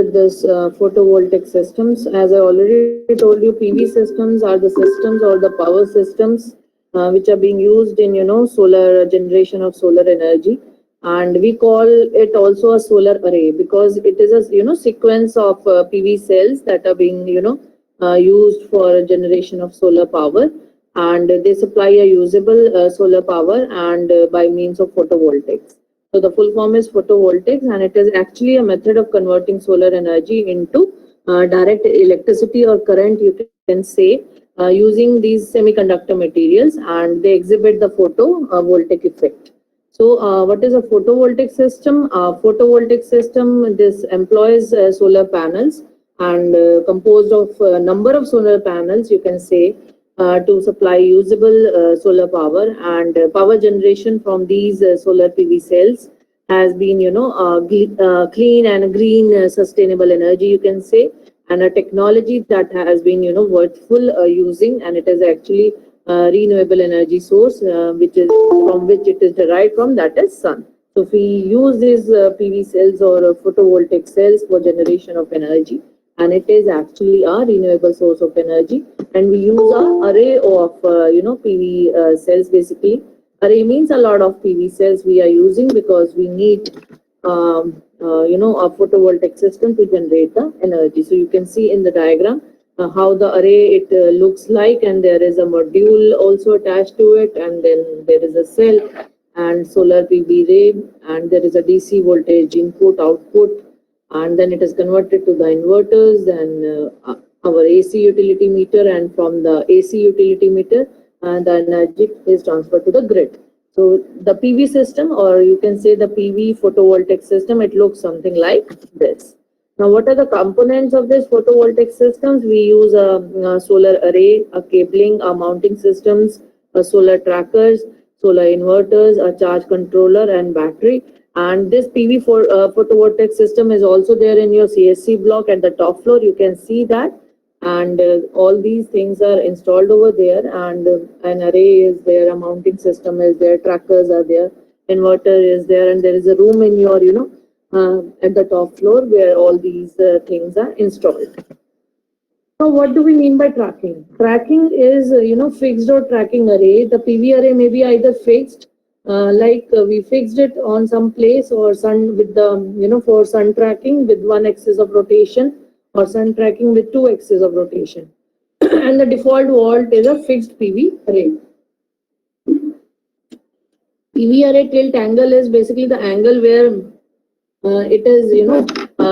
with this photovoltaic systems. As I already told you, PV systems are the systems or the power systems which are being used in solar generation of solar energy, and we call it also a solar array because it is a sequence of PV cells that are being used for generation of solar power, and they supply a usable solar power and by means of photovoltaics. So the full form is photovoltaics, and it is actually a method of converting solar energy into direct electricity or current, you can say, using these semiconductor materials, and they exhibit the photovoltaic effect. So, what is a photovoltaic system? Photovoltaic system, this employs solar panels and composed of a number of solar panels, you can say, to supply usable solar power, and power generation from these solar PV cells has been clean and green sustainable energy, you can say, and a technology that has been worthful using, and it is actually renewable energy source which is from which it is derived from, that is sun. So if we use these PV cells or photovoltaic cells for generation of energy, and it is actually a renewable source of energy, and we use a array of PV cells. Basically, array means a lot of PV cells we are using because we need a photovoltaic system to generate the energy. So you can see in the diagram how the array it looks like, and there is a module also attached to it, and then there is a cell and solar PV array, and there is a DC voltage input output, and then it is converted to the inverters and our AC utility meter, and from the AC utility meter the energy is transferred to the grid. So the PV system, or you can say the PV photovoltaic system, it looks something like this. Now, what are the components of this photovoltaic systems? We use a solar array, a cabling, a mounting systems, a solar trackers, solar inverters, a charge controller, and battery. And this PV photovoltaic system is also there in your CSC block at the top floor. You can see that, and all these things are installed over there, and an array is there, a mounting system is there, trackers are there, inverter is there, and there is a room in your at the top floor where all these things are installed. So what do we mean by tracking? Tracking is fixed or tracking array. The PV array may be either fixed, we fixed it on some place, or sun with the for sun tracking with one axis of rotation, or sun tracking with two axes of rotation. And the default volt is a fixed PV array. PV array tilt angle is basically the angle where it is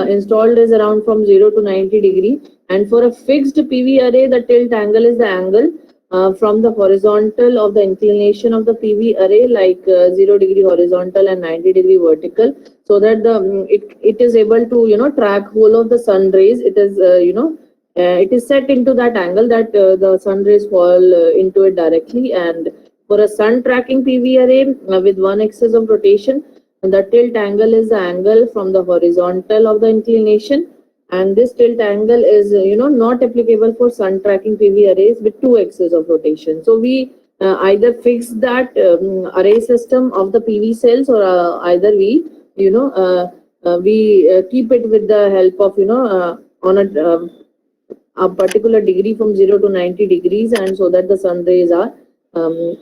installed is around from 0 to 90 degree, and for a fixed PV array the tilt angle is the angle from the horizontal of the inclination of the PV array, like 0 degree horizontal and 90 degree vertical, so that the it is able to track whole of the sun rays. It is it is set into that angle that the sun rays fall into it directly. And for a sun tracking PV array with one axis of rotation, the tilt angle is the angle from the horizontal of the inclination, and this tilt angle is not applicable for sun tracking PV arrays with two axes of rotation. So we either fix that array system of the PV cells, or either we keep it with the help of on a particular degree from 0 to 90 degrees, and so that the sun rays are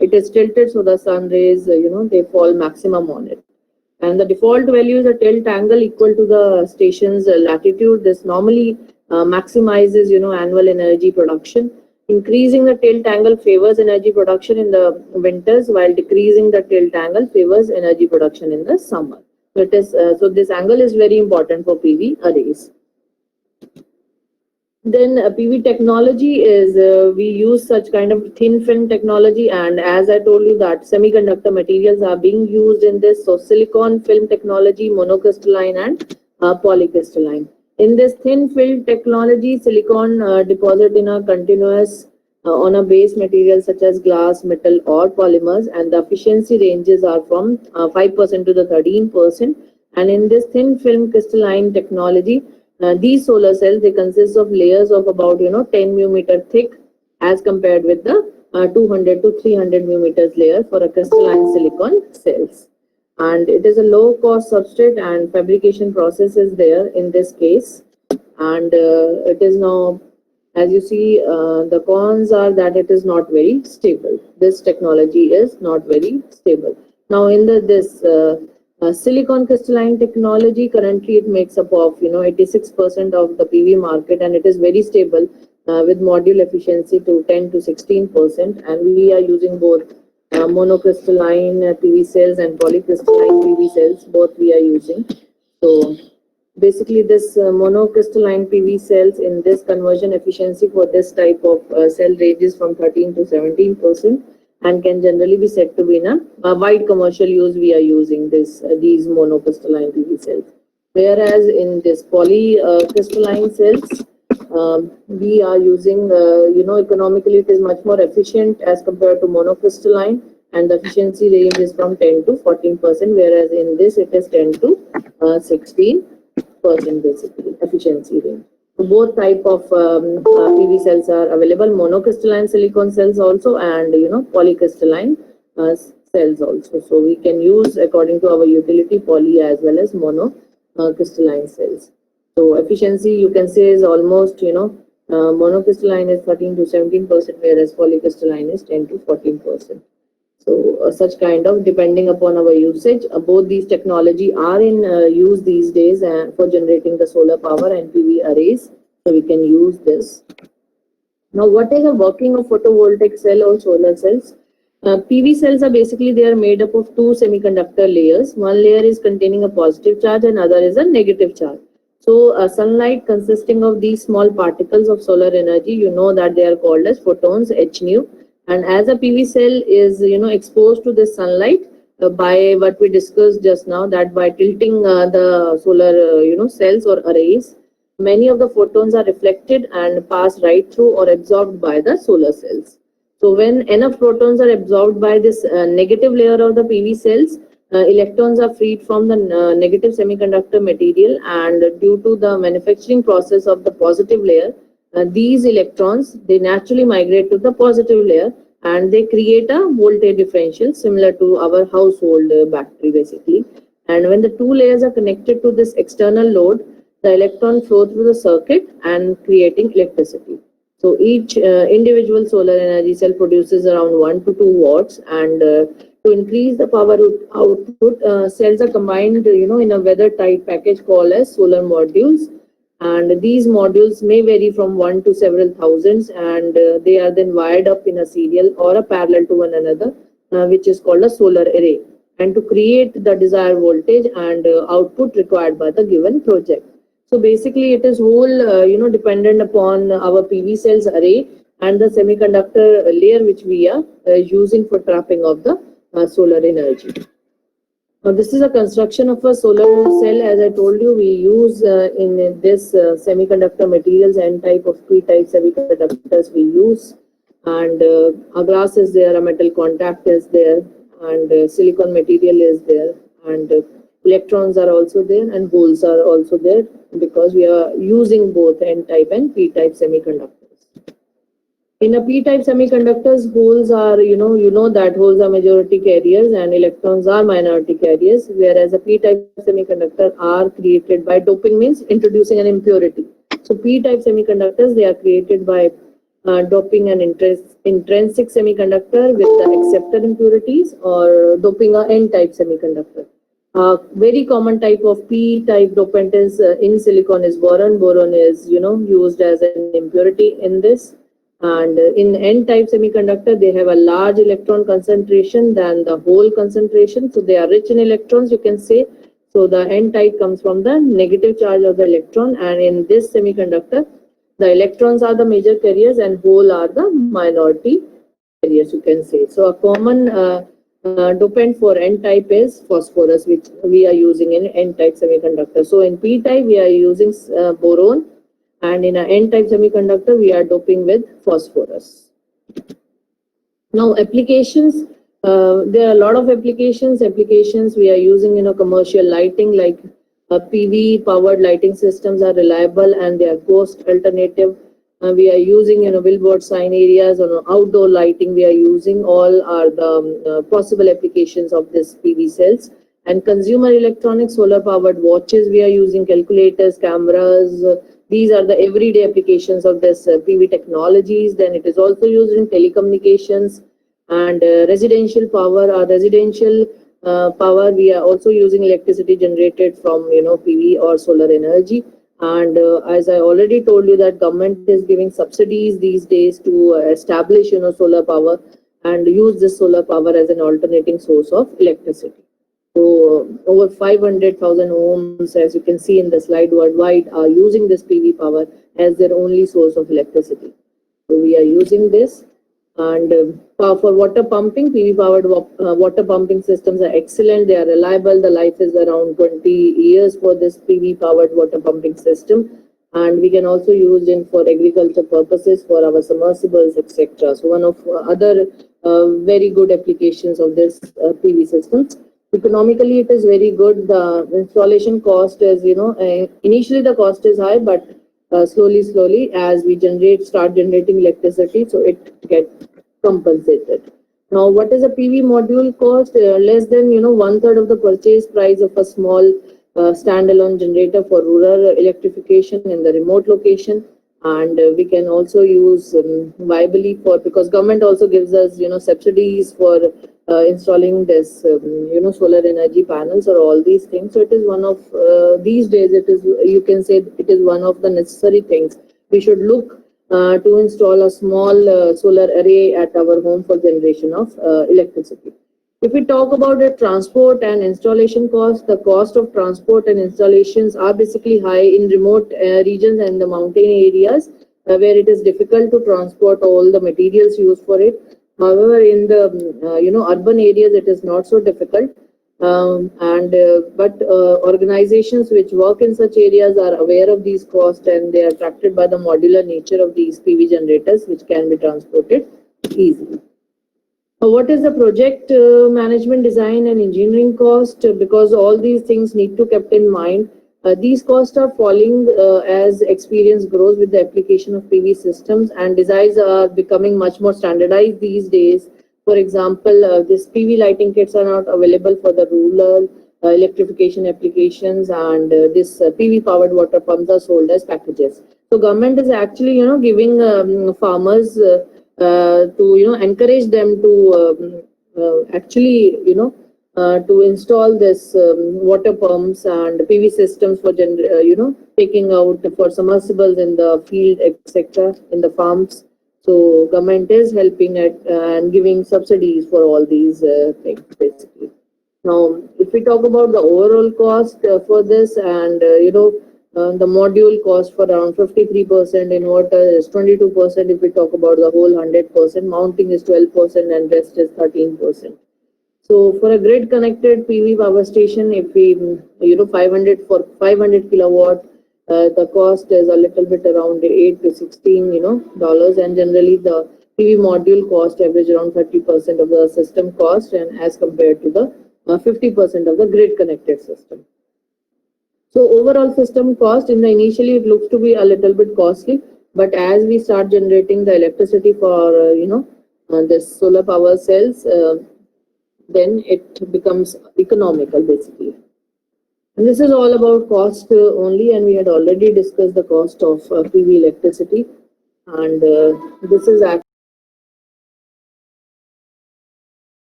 it is tilted, so the sun rays they fall maximum on it. And the default value is a tilt angle equal to the station's latitude. This normally maximizes annual energy production. Increasing the tilt angle favors energy production in the winters, while decreasing the tilt angle favors energy production in the summer. So it is so this angle is very important for PV arrays. Then PV technology is we use such kind of thin film technology, and as I told you that semiconductor materials are being used in this. So silicon film technology, monocrystalline and polycrystalline. In this thin film technology, silicon deposit in a continuous on a base material such as glass, metal or polymers, and the efficiency ranges are from 5% to the 13%. And in this thin film crystalline technology, these solar cells, they consist of layers of about 10 millimeter thick, as compared with the 200 to 300 millimeters layer for a crystalline silicon cells. And it is a low cost substrate, and fabrication process is there in this case. and it is now, as you see, the cons are that it is not very stable. This technology is not very stable. Now, in this silicon crystalline technology, currently it makes up of 86% of the PV market, and it is very stable with module efficiency to 10 to 16%. And we are using both monocrystalline PV cells and polycrystalline PV cells. Both we are using. So basically, this monocrystalline PV cells in this conversion efficiency for this type of cell ranges from 13 to 17%, and can generally be said to be in a wide commercial use. We are using these monocrystalline PV cells, whereas in this polycrystalline cells, we are using, economically it is much more efficient as compared to monocrystalline, and the efficiency range is from 10 to 14%, whereas in this it is 10 to 16% basically efficiency range. So both type of PV cells are available, monocrystalline silicon cells also, and polycrystalline cells also. So we can use according to our utility poly as well as monocrystalline cells. So efficiency, you can say, is almost, monocrystalline is 13 to 17%, whereas polycrystalline is 10 to 14%. So such kind of, depending upon our usage, both these technology are in use these days for generating the solar power and PV arrays. So we can use this. Now, what is the working of photovoltaic cell or solar cells? PV cells are basically, they are made up of two semiconductor layers. One layer is containing a positive charge and other is a negative charge. So sunlight consisting of these small particles of solar energy, that they are called as photons, H nu. And as a PV cell is, exposed to the sunlight by what we discussed just now, that by tilting the solar, cells or arrays, many of the photons are reflected and pass right through or absorbed by the solar cells. So when enough protons are absorbed by this negative layer of the PV cells, electrons are freed from the negative semiconductor material, and due to the manufacturing process of the positive layer, these electrons, they naturally migrate to the positive layer, and they create a voltage differential similar to our household battery basically. And when the two layers are connected to this external load, the electron flow through the circuit and creating electricity. So each individual solar energy cell produces around 1 to 2 watts, and to increase the power output, cells are combined, in a weather tight package called as solar modules. And these modules may vary from 1 to several thousands, and they are then wired up in a serial or a parallel to one another, which is called a solar array, and to create the desired voltage and output required by the given project. So basically, it is whole, dependent upon our PV cells array and the semiconductor layer which we are using for trapping of the solar energy. Now, this is a construction of a solar cell. As I told you, we use in this semiconductor materials, N-type of P-type semiconductors we use, and a glass is there, a metal contact is there, and silicon material is there, and electrons are also there, and holes are also there, because we are using both N-type and P-type semiconductors. In a P-type semiconductors, holes are, that holes are majority carriers and electrons are minority carriers, whereas a P-type semiconductor are created by doping, means introducing an impurity. So P-type semiconductors, they are created by doping an intrinsic semiconductor with the acceptor impurities, or doping a N-type semiconductor. Very common type of P-type dopant is in silicon is boron. Boron is, used as an impurity in this. And in N-type semiconductor, they have a large electron concentration than the hole concentration. So they are rich in electrons, you can say. So the N-type comes from the negative charge of the electron. And in this semiconductor, the electrons are the major carriers and hole are the minority carriers, you can say. So a common dopant for N-type is phosphorus, which we are using in N-type semiconductor. So in P-type, we are using boron. And in an N-type semiconductor, we are doping with phosphorus. Now, applications, there are a lot of applications. Applications we are using in a commercial lighting, like PV powered lighting systems are reliable and they are cost alternative. We are using, billboard sign areas, or outdoor lighting we are using. All are the possible applications of this PV cells. And consumer electronics, solar powered watches we are using, calculators, cameras. These are the everyday applications of this PV technologies. Then it is also used in telecommunications and residential power. Our residential power, we are also using electricity generated from PV or solar energy. And as I already told you, that government is giving subsidies these days to establish solar power and use this solar power as an alternating source of electricity. So over 500,000 homes, as you can see in the slide, worldwide are using this PV power as their only source of electricity. So we are using this. And for water pumping, PV powered water pumping systems are excellent. They are reliable. The life is around 20 years for this PV powered water pumping system. And we can also use it for agriculture purposes for our submersibles, etc. So one of other very good applications of this PV systems. Economically, it is very good. The installation cost is, initially the cost is high, but slowly, as we start generating electricity, so it gets compensated. Now, what is a PV module cost? Less than, 1/3 of the purchase price of a small standalone generator for rural electrification in the remote location. And we can also use viably because government also gives us, subsidies for installing this, solar energy panels or all these things. So it is one of these days. It is, you can say, it is one of the necessary things. We should look to install a small solar array at our home for generation of electricity. If we talk about the transport and installation cost, the cost of transport and installations are basically high in remote regions and the mountain areas where it is difficult to transport all the materials used for it. However, in the urban areas, it is not so difficult. But organizations which work in such areas are aware of these costs, and they are attracted by the modular nature of these PV generators, which can be transported easily. What is the project management, design and engineering cost? Because all these things need to be kept in mind. These costs are falling as experience grows with the application of PV systems, and designs are becoming much more standardized these days. For example, this PV lighting kits are not available for the rural electrification applications, and this PV powered water pumps are sold as packages. So government is actually giving farmers to encourage them to actually to install this water pumps and PV systems for taking out for submersibles in the field, etc., in the farms. So government is helping at and giving subsidies for all these things basically. Now, if we talk about the overall cost for this, and the module cost for around 53%, inverter is 22%. If we talk about the whole 100%, mounting is 12%, and rest is 13%. So for a grid connected PV power station, if we 500 kilowatt, the cost is a little bit around $8 to $16 dollars, and generally the PV module cost average around 30% of the system cost, and as compared to the 50% of the grid connected system. So overall system cost initially it looks to be a little bit costly, but as we start generating the electricity for this solar power cells, then it becomes economical basically. And this is all about cost only, and we had already discussed the cost of PV electricity, and this is actually